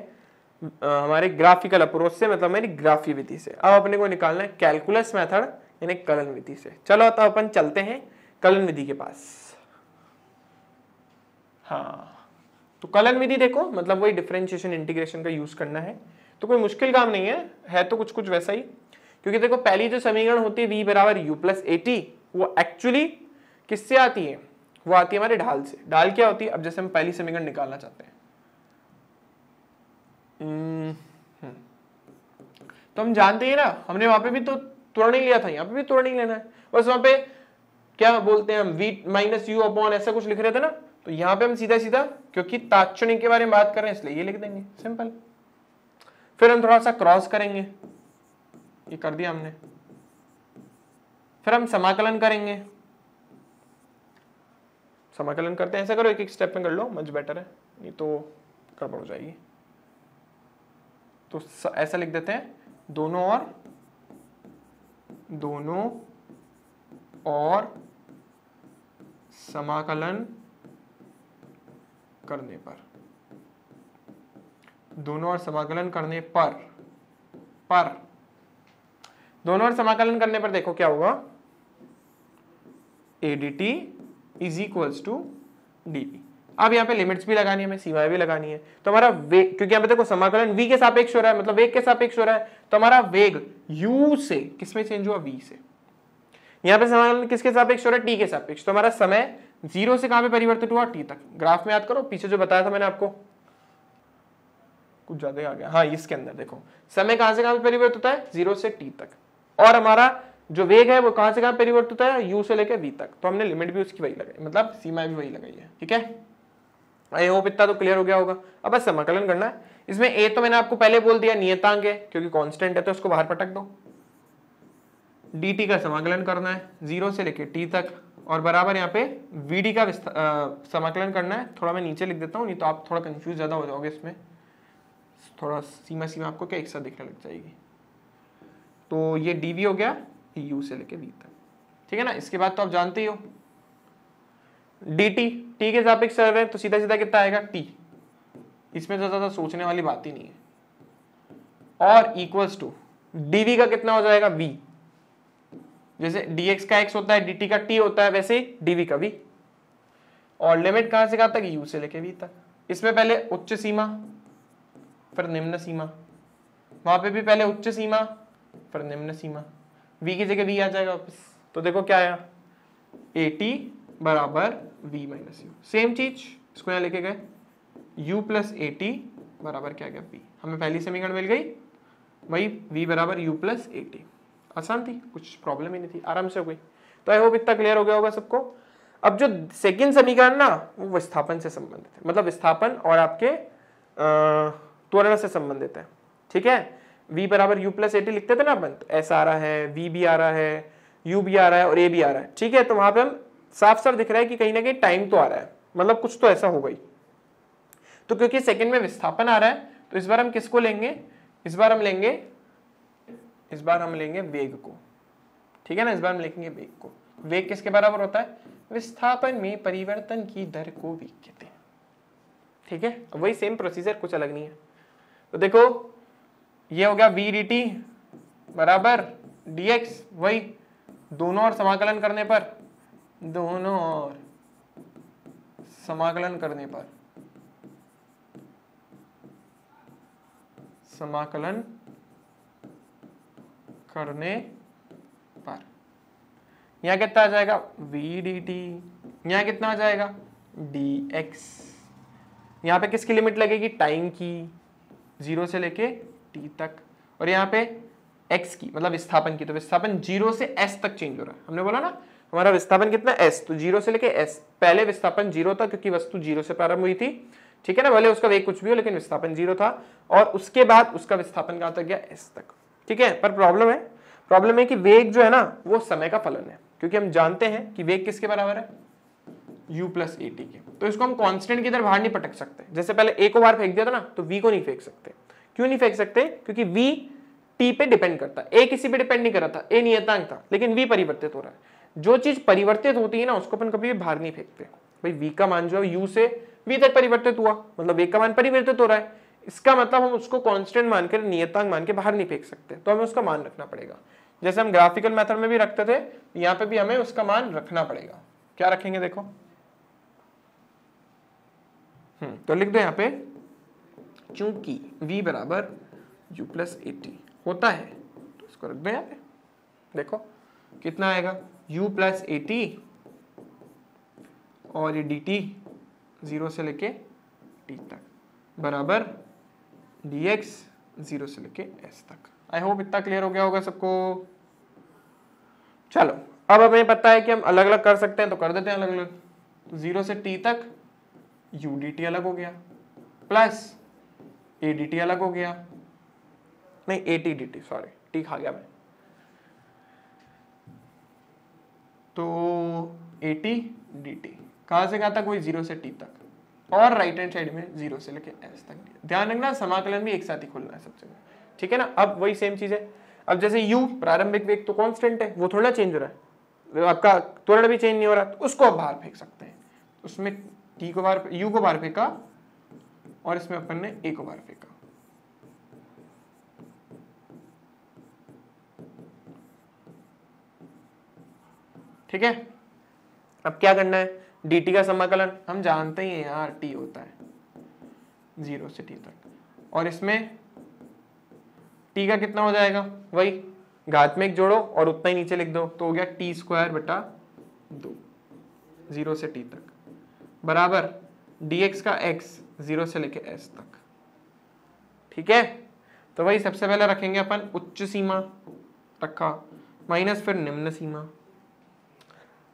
हमारे ग्राफिकल अप्रोच से, मतलब मेरी ग्राफी विधि से। अब अपने को निकालना है कैलकुलस मेथड यानी कलन विधि से। चलो तो अपन चलते हैं कलन विधि के पास। हाँ, तो कलन विधि देखो, मतलब वही डिफरेंशिएशन इंटीग्रेशन का यूज करना है, तो कोई मुश्किल काम नहीं है तो कुछ कुछ वैसा ही। क्योंकि देखो पहली जो समीकरण होती है v बराबर u प्लस at, वो एक्चुअली किससे आती है, वो आती है हमारे ढाल से। ढाल क्या होती है, अब जैसे हम पहली समीकरण निकालना चाहते हैं, तो हम जानते हैं ना, हमने वहां पे भी तो त्वरण ही लिया था, यहाँ पे भी त्वरण ही लेना है। बस वहां पे क्या बोलते हैं हम, v माइनस यू अपॉन ऐसा कुछ लिख रहे थे ना, तो यहाँ पे हम सीधा सीधा, क्योंकि ताक्षणिक के बारे में बात कर रहे हैं इसलिए ये लिख देंगे, सिंपल। फिर हम थोड़ा सा क्रॉस करेंगे, ये कर दिया हमने। फिर हम समाकलन करेंगे, समाकलन करते हैं, ऐसा करो एक एक स्टेप में कर लो, मच बेटर है, नहीं तो गड़बड़ हो जाएगी। तो ऐसा लिख देते हैं, दोनों और समाकलन करने पर, दोनों और समाकलन करने पर देखो क्या होगा, ADT is equals to dv। अब यहाँ पे लिमिट्स भी लगानी है, हमें सीमाएं भी लगानी है। तो हमारा वेग, क्योंकि यहाँ पे देखो समाकलन v के सापेक्ष हो रहा है, मतलब वेग के सापेक्ष हो रहा है, तो हमारा वेग u से किसमें चेंज हुआ, v से। यहाँ पे समाकलन किसके सापेक्ष हो रहा है, t के सापेक्ष, तो हमारा समय 0 से कहां पे परिवर्तित हुआ, t तक। ग्राफ में याद करो, पीछे जो बताया था मैंने आपको, कुछ ज्यादा आ गया, हाँ इसके अंदर देखो समय कहां से कहां पे परिवर्तित होता है, 0 से t तक, और हमारा जो वेग है वो कहां से कहां परिवर्तित होता है, u से लेकर v तक। तो हमने लिमिट भी उसकी वही लगाई, मतलब सीमा भी वही लगाई है। ठीक है, आई होप इतना तो क्लियर हो गया होगा। अब बस समाकलन करना है। इसमें a तो मैंने आपको पहले बोल दिया नियतांक है, क्योंकि कांस्टेंट है तो उसको बाहर पटक दो। dt का समाकलन करना है 0 से लेकर t तक, और बराबर यहाँ पे vd का समाकलन करना है। थोड़ा मैं नीचे लिख देता हूँ, नहीं तो आप थोड़ा कंफ्यूज ज्यादा हो जाओगे इसमें, थोड़ा सीमा आपको क्या एक साथ दिखने लग जाएगी। तो ये dv हो गया u से लेके v तक, ठीक है ना। इसके बाद तो आप जानते ही हो dt t के सापेक्ष चल रहे हैं, तो सीधा सीधा कितना आएगा t, इसमें तो ज्यादा सोचने वाली बात ही नहीं है। और इक्वल्स टू dv का कितना हो जाएगा, v। जैसे dx का x होता है, dt का t होता है, वैसे ही dv का v। और लिमिट कहां से कहां तक, u से लेके v तक। इसमें पहले उच्च सीमा फिर निम्न सीमा, वहां पे भी पहले उच्च सीमा फिर निम्न सीमा, v की जगह v आ जाएगा वापस। तो देखो क्या आया, at बराबर v माइनस यू। सेम चीज इसको यहाँ लेके गए, u प्लस at बराबर क्या गया, v। हमें पहली समीकरण मिल गई, वही v बराबर u प्लस at। आसान थी, कुछ प्रॉब्लम ही नहीं थी, आराम से हो गई। तो आई होप इतना क्लियर हो गया होगा सबको। अब जो सेकंड समीकरण ना, वो विस्थापन से संबंधित है, मतलब विस्थापन और आपके त्वरण से संबंधित है। ठीक है, v बराबर u प्लस एटी लिखते थे ना अपन, तो s आ रहा है, v भी आ रहा है, u भी आ रहा है और a भी आ रहा है, ठीक है। तो वहां पे हम साफ साफ दिख रहा है कि कहीं ना कहीं टाइम तो आ रहा है, मतलब कुछ तो ऐसा होगा ही। तो क्योंकि सेकंड में विस्थापन आ रहा है, तो इस बार हम किसको लेंगे, इस बार हम लेंगे वेग को, ठीक है ना, इस बार हम लिखेंगे वेग को। वेग किसके बराबर होता है, विस्थापन में परिवर्तन की दर को वेग कहते हैं, ठीक है। वही सेम प्रोसीजर, कुछ अलग नहीं है। तो देखो ये हो गया v dt बराबर dx, वही दोनों और समाकलन करने पर, समाकलन करने पर यहां कितना आ जाएगा v dt, यहां कितना आ जाएगा dx। यहां पे किसकी लिमिट लगेगी, टाइम की, 0 से लेके t तक, और यहाँ पे x की मतलब विस्थापन की, तो विस्थापन 0 से s तक चेंज हो रहा है। हमने बोला ना हमारा विस्थापन कितना s, तो 0 से लेके s, पहले विस्थापन 0 था क्योंकि वस्तु 0 से प्रारंभ हुई थी, ठीक है ना, भले उसका वेग कुछ भी हो लेकिन विस्थापन 0 था, और उसके बाद उसका विस्थापन कहां तक गया, s तक, ठीक है। पर प्रॉब्लम है कि वेग जो है ना वो समय का फलन है, क्योंकि हम जानते हैं कि वेग किसके बराबर है, u प्लस ए टी के। तो इसको हम कांस्टेंट की तरह बाहर नहीं पटक सकते, जैसे पहले a को बाहर फेंक दिया था ना, तो v को नहीं फेंक सकते। क्यों नहीं फेंक सकते, क्योंकि v t पे डिपेंड करता है, a किसी पे डिपेंड नहीं कर रहा था, a नियतांक था, लेकिन v परिवर्तित हो रहा है। जो चीज परिवर्तित होती है ना उसको अपन कभी भी बाहर नहीं फेंकते। भाई v का मान जो है u से v तक परिवर्तित हुआ, मतलब a का मान परिवर्तित हो रहा है, इसका मतलब हम उसको कांस्टेंट मानकर, नियतांक मान के बाहर नहीं फेंक सकते, तो हमें उसका मान रखना पड़ेगा। जैसे हम ग्राफिकल मेथड में भी रखते थे, यहाँ पे भी हमें उसका मान रखना पड़ेगा। क्या रखेंगे देखो, तो लिख दो यहाँ पे, चूंकि v बराबर u प्लस ए टी होता है, तो इसको रख दो यहाँ पे। देखो कितना आएगा, u प्लस ए टी और ये dt 0 से लेके t तक बराबर dx 0 से लेके s तक। आई होप इतना क्लियर हो गया होगा सबको। चलो अब हमें पता है कि हम अलग अलग कर सकते हैं, तो कर देते हैं अलग अलग। तो 0 से t तक u dt अलग हो गया, प्लस a dt अलग हो गया, नहीं a t dt, sorry t खा गया मैं, तो a t dt कहां से कहां तक, वही 0 से t तक, और राइट हैंड साइड में 0 से लेके s तक। ध्यान रखना समाकलन भी एक साथ ही खुलना है सब जगह, ठीक है ना। अब वही सेम चीज है, अब जैसे u प्रारंभिक वेग तो कांस्टेंट है, वो थोड़ा चेंज हो रहा है, आपका त्वरण भी चेंज नहीं हो रहा, तो उसको आप बाहर फेंक सकते हैं। उसमें t को बाहर, u को बाहर फेंका, और इसमें अपन ने a को बाहर फेंका। ठीक है, अब क्या करना है, dt का समाकलन हम जानते ही हैं यार, t होता है 0 से t तक, और इसमें t का कितना हो जाएगा, वही घात में एक जोड़ो और उतना ही नीचे लिख दो, तो हो गया t स्क्वायर बटा 2 0 से t तक बराबर dx का x 0 से लेके s तक। ठीक है, तो वही सबसे पहले रखेंगे अपन उच्च सीमा रखा, माइनस फिर निम्न सीमा।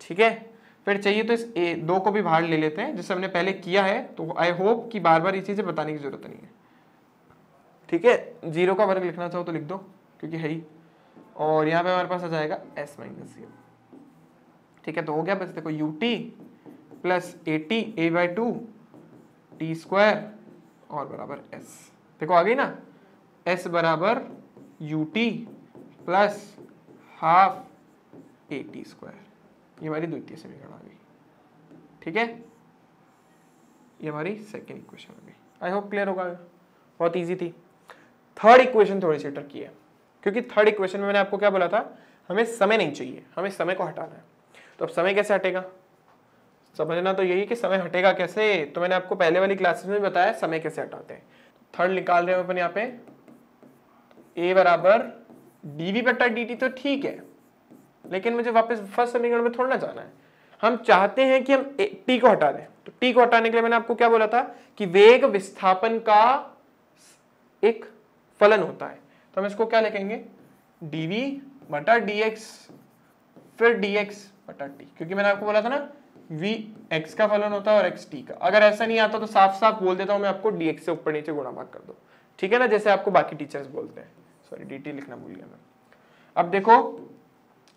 ठीक है, फिर चाहिए तो इस दो को भी बाहर ले लेते हैं, जैसे हमने पहले किया है, तो आई होप कि बार बार ये चीजें बताने की जरूरत नहीं है। ठीक है, 0 का वर्ग लिखना चाहो तो लिख दो क्योंकि है ही, और यहाँ पे हमारे पास आ जाएगा s माइनस 0। ठीक है, तो हो गया बस देखो ut plus a/2 t square और बराबर s। देखो आ गई ना, s बराबर ut plus half at square, ये हमारी द्वितीय समीकरण आ गई। ठीक है, ये हमारी सेकेंड इक्वेशन आ गई। आई होप क्लियर होगा, बहुत इजी थी। थर्ड इक्वेशन थोड़ी सी ट्रिकी है, क्योंकि थर्ड इक्वेशन में मैंने आपको क्या बोला था, हमें समय नहीं चाहिए, हमें समय को हटाना है। तो अब समय कैसे हटेगा, समझना तो यही कि समय हटेगा कैसे, तो मैंने आपको पहले वाली क्लासेस में बताया समय कैसे हटाते हैं। थर्ड निकाल रहे हैं अपन यहाँ पे, a बराबर dv बटा dt, तो ठीक है, लेकिन मुझे वापस फर्स्ट समीकरण में थोड़ा ना जाना है। हम चाहते हैं कि हम t को हटा दें, तो t को हटाने के लिए मैंने आपको क्या बोला था कि वेग विस्थापन का एक फलन होता है, तो हम इसको क्या लिखेंगे, dv बटा dx फिर dx बटा t, क्योंकि मैंने आपको बोला था ना v x का फलन होता है और x t का। अगर ऐसा नहीं आता तो साफ साफ बोल देता हूं मैं आपको, dx से ऊपर नीचे गुणा भाग कर दो, ठीक है ना, जैसे आपको बाकी टीचर्स बोलते हैं। सॉरी dt लिखना भूल गया मैं। अब देखो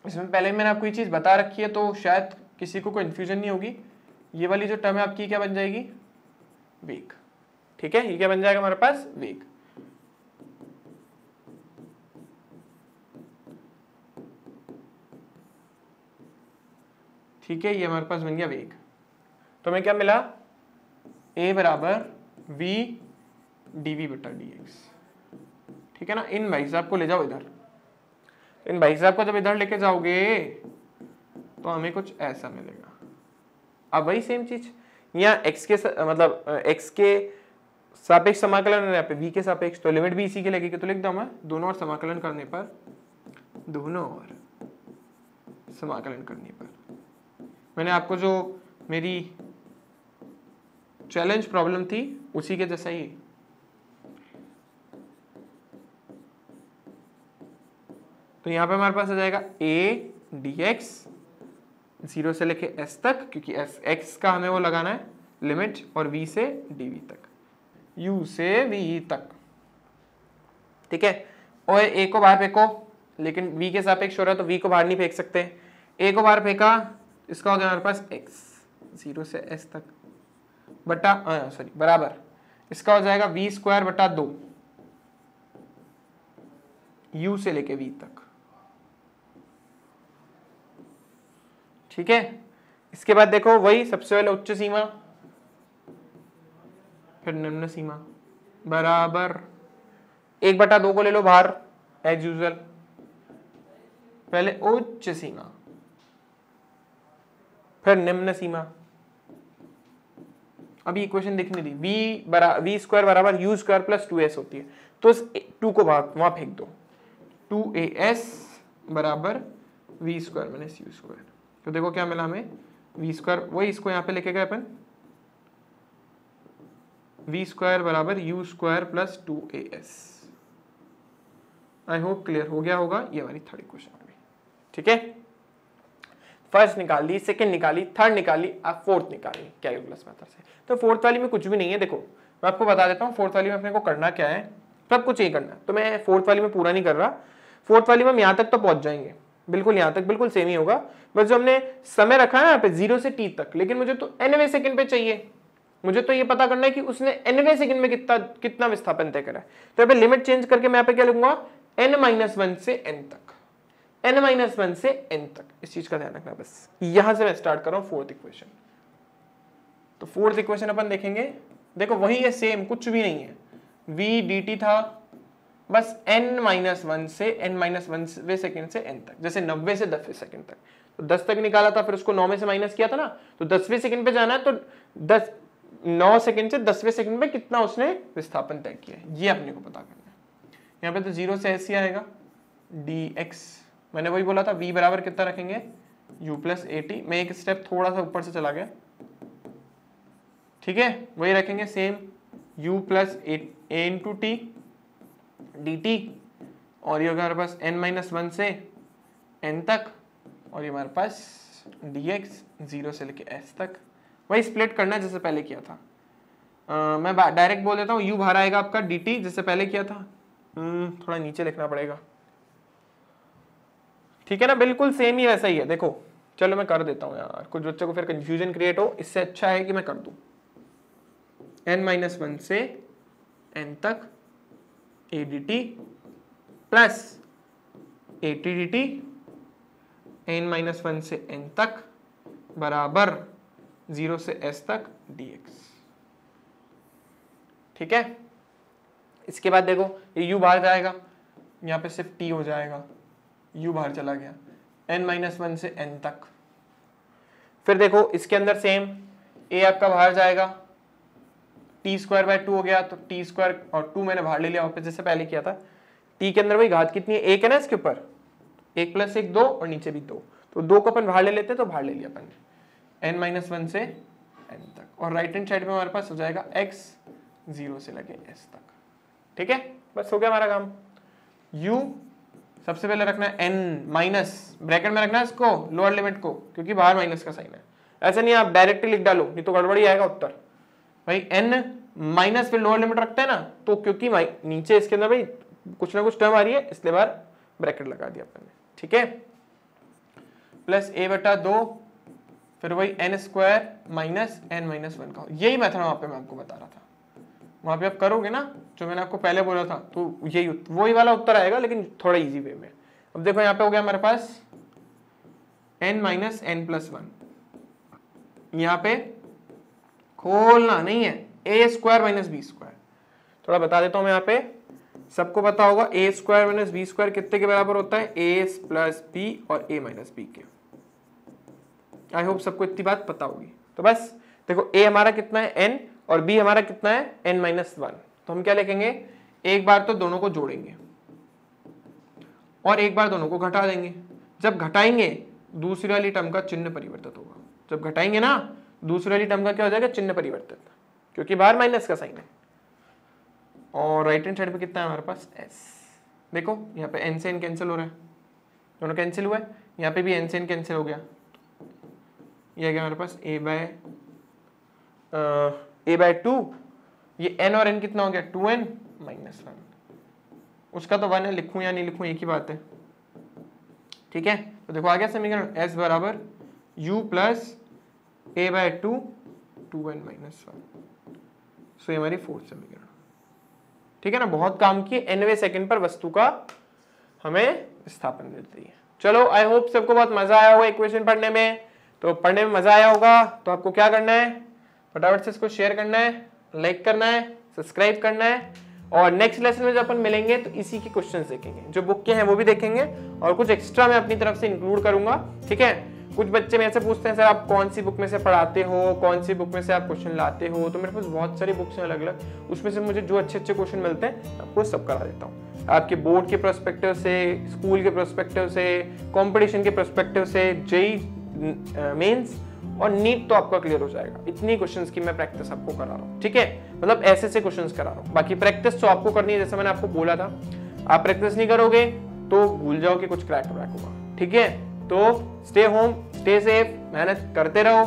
इसमें पहले मैंने आपको ये चीज बता रखी है तो शायद किसी को कोई इन्फ्यूजन नहीं होगी। ये वाली जो टर्म है आपकी क्या बन जाएगी, वेग। ठीक है, ये क्या बन जाएगा हमारे पास, वेग। ठीक है, ये हमारे पास बन गया वेग। तो हमें क्या मिला, a बराबर v dv बटा dx। ठीक है ना, इन भाई साहब को ले जाओ इधर, इन भाई साहब को जब इधर लेके जाओगे तो हमें कुछ ऐसा मिलेगा। अब वही सेम चीज यहाँ x के मतलब x के सापेक्ष समाकलन है, यहाँ पे v के सापेक्ष, तो लिमिट भी इसी के लगेगी। तो लिख दो मैं दोनों और समाकलन करने पर, दोनों और समाकलन करने पर मैंने आपको जो मेरी चैलेंज प्रॉब्लम थी उसी के जैसा ही। तो यहां पे हमारे पास आ जाएगा a dx 0 से लेके s तक, क्योंकि x का हमें वो लगाना है लिमिट, और v से dv तक, u से v तक। ठीक है, और a को बाहर फेंको, लेकिन v के सापेक्ष हो रहा है तो v को बाहर नहीं फेंक सकते। a को बाहर फेंका, इसका हो गया हमारे पास x 0 से s तक बटा सॉरी बराबर, इसका हो जाएगा v स्क्वायर बटा 2 u से लेके v तक। ठीक है, इसके बाद देखो वही सबसे पहले उच्च सीमा, फिर निम्न सीमा, बराबर 1/2 को ले लो बाहर एज यूजुअल, पहले उच्च सीमा फिर निम्न सीमा। अभी इक्वेशन दिखने दी, v स्क्वायर बराबर u स्क्वायर प्लस 2s होती है, तो इस 2 को वहां फेंक दो, 2as बराबर v square minus u square. तो देखो क्या मिला हमें, v स्क्वायर, वही इसको यहाँ पे लेके गए अपन, v स्क्वायर बराबर u square plus 2as। I hope clear हो गया होगा। ये हमारी थर्ड इक्वेशन होगी। ठीक है, फर्स्ट निकाल ली, सेकंड निकाली, थर्ड निकाली, अब फोर्थ निकाली कैलकुलस मेथड से। तो फोर्थ वाली में कुछ भी नहीं है। देखो मैं आपको बता देता हूँ फोर्थ वाली में अपने को करना क्या है, सब कुछ यही करना है। तो मैं फोर्थ वाली में पूरा नहीं कर रहा, फोर्थ वाली में हम यहाँ तक तो पहुंच जाएंगे, बिल्कुल यहाँ तक बिल्कुल सेम ही होगा, बस जो हमने समय रखा है यहाँ पे 0 से t तक, लेकिन मुझे तो nवें सेकंड पे चाहिए। मुझे तो ये पता करना है कि उसने nवें सेकंड में कितना विस्थापन तय करा है। तो यहाँ पे लिमिट चेंज करके मैं यहाँ पे क्या लिखूंगा, n-1 से n तक, n-1 से n तक। इस चीज का ध्यान रखना बस। यहां से मैं स्टार्ट कर रहा हूं फोर्थ इक्वेशन। तो फोर्थ इक्वेशन अपन देखेंगे, देखो वही है सेम, कुछ भी नहीं है। v dt था बस n-1 से n-1वें सेकंड से n तक, जैसे 90 से 10वें सेकंड तक। तो 10 तक निकाला था, फिर उसको 9 में से माइनस किया था ना, तो 10वें सेकंड पे जाना है, तो 9 सेकंड से 10वें सेकंड में कितना उसने विस्थापन तय किया है, ये अपने को पता करना है। यहाँ पे तो 0 से s ही आएगा, dx मैंने वही बोला था, v बराबर कितना रखेंगे, u प्लस at। मैं एक स्टेप थोड़ा सा ऊपर से चला गया। ठीक है, वही रखेंगे same, u plus a into T dt, और ये होगा हमारे पास n-1 से n तक, और ये हमारे पास dx 0 से लेके s तक। वही स्प्लिट करना है जैसे पहले किया था। मैं डायरेक्ट बोल देता हूँ, u बाहर आएगा आपका dt जैसे पहले किया था, थोड़ा नीचे लिखना पड़ेगा। ठीक है ना, बिल्कुल सेम ही वैसा ही है। देखो चलो मैं कर देता हूँ यार, कुछ बच्चों को फिर कंफ्यूजन क्रिएट हो, इससे अच्छा है कि मैं कर दूं। n-1 से n तक a dt plus at dt n-1 से n तक बराबर 0 से s तक dx। ठीक है, इसके बाद देखो ये u बाहर जाएगा, यहाँ पे सिर्फ t हो जाएगा, u बाहर चला गया, n-1 से n तक। फिर देखो इसके अंदर सेम, a आपका बाहर जाएगा, t स्क्वायर बाय 2 हो गया, तो t स्क्वायर और 2 मैंने बाहर ले लिया वापस जैसे पहले किया था। t के अंदर वही घात कितनी है, 1 है ना इसके ऊपर, 1 प्लस 1 2, और नीचे भी 2, तो 2 को अपन बाहर ले लेते हैं, तो बाहर ले लिया अपन n-1 से n तक, और राइट हैंड साइड में हमारे पास हो जाएगा x 0 से लगे s तक। ठीक है, बस हो गया हमारा काम। u सबसे पहले रखना है n माइनस, ब्रैकेट में रखना है इसको लोअर लिमिट को, क्योंकि बाहर माइनस का साइन है। ऐसा नहीं आप डायरेक्टली लिख डालो, नहीं तो गड़बड़ी आएगा उत्तर। भाई n माइनस फिर लोअर लिमिट रखते हैं ना, तो क्योंकि नीचे इसके अंदर भाई कुछ ना कुछ टर्म आ रही है, इसलिए बार ब्रैकेट लगा दिया अपन ने, ठीक है। प्लस a बटा 2 फिर वही n square minus n minus 1 का, यही मेथड वहां पे मैं आपको बता रहा था। वहां पे आप करोगे ना जो मैंने आपको पहले बोला था, तो यही वही वाला उत्तर आएगा, लेकिन थोड़ा इजी वे में। अब देखो यहाँ पे हो गया हमारे पास n माइनस n प्लस 1, यहाँ पे खोलना नहीं है, a square minus b square. थोड़ा बता देता हूं मैं, यहाँ पे सबको पता होगा a square minus b square कितने के बराबर होता है, a प्लस बी और a माइनस बी के। आई होप सबको इतनी बात पता होगी। तो बस देखो a हमारा कितना है n और b हमारा कितना है n माइनस 1, तो हम क्या लिखेंगे, एक बार तो दोनों को जोड़ेंगे और एक बार दोनों को घटा देंगे। जब घटाएंगे दूसरी वाली टर्म का चिन्ह परिवर्तित होगा, जब घटाएंगे ना दूसरी वाली टर्म का क्या हो जाएगा, चिन्ह परिवर्तित, क्योंकि बाहर माइनस का साइन है। और राइट हैंड साइड पे कितना है हमारे पास s, देखो यहाँ पे n से n कैंसिल हो रहा है, दोनों कैंसिल हुआ है, यहाँ पे भी n से n कैंसिल हो गया, ये आ गया हमारे पास a बाय 2, ये n और n कितना हो गया 2n माइनस 1, उसका तो 1 है, लिखूं या नहीं लिखूं एक ही बात है, ठीक है। तो देखो आ गया समीकरण s बराबर u plus a by 2 2n minus 1, so ये हमारी फोर्थ समीकरण, ठीक है ना। बहुत काम की, nवें सेकंड पर वस्तु का हमें स्थापन देती है। चलो आई होप सबको बहुत मजा आया होगा इक्वेशन पढ़ने में। तो पढ़ने में मजा आया होगा तो आपको क्या करना है, फटाफट से इसको शेयर करना है, लाइक करना है, सब्सक्राइब करना है, और नेक्स्ट लेसन में जब अपन मिलेंगे तो इसी के क्वेश्चंस देखेंगे, जो बुक के हैं वो भी देखेंगे, और कुछ एक्स्ट्रा मैं अपनी तरफ से इंक्लूड करूंगा, ठीक है। कुछ बच्चे मेरे से पूछते हैं सर आप कौन सी बुक में से पढ़ाते हो, कौन सी बुक में से आप क्वेश्चन लाते हो, तो मेरे पास बहुत सारी बुक्स हैं अलग अलग, उसमें से मुझे जो अच्छे अच्छे क्वेश्चन मिलते हैं आपको सब करा देता हूँ, आपके बोर्ड के पर्सपेक्टिव से, स्कूल के पर्सपेक्टिव से, कंपटीशन के पर्सपेक्टिव से, जेई मेंस और नीट तो आपका क्लियर हो जाएगा। इतनी क्वेश्चंस की मैं प्रैक्टिस आपको करा रहा हूँ, ठीक है, मतलब ऐसे से क्वेश्चंस करा रहा हूँ। बाकी प्रैक्टिस तो आपको करनी है, जैसे मैंने आपको बोला था, आप प्रैक्टिस नहीं करोगे तो भूल जाओ कि कुछ क्रैक होगा, ठीक है। तो स्टे होम, स्टे सेफ, मेहनत करते रहो,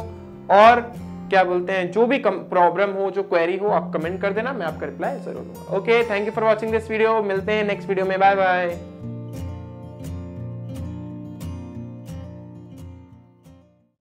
और क्या बोलते हैं, जो भी प्रॉब्लम हो, जो क्वेरी हो, आप कमेंट कर देना, मैं आपका रिप्लाई जरूर दूंगा। Okay, thank you for watching this video, मिलते हैं नेक्स्ट वीडियो में, बाय बाय।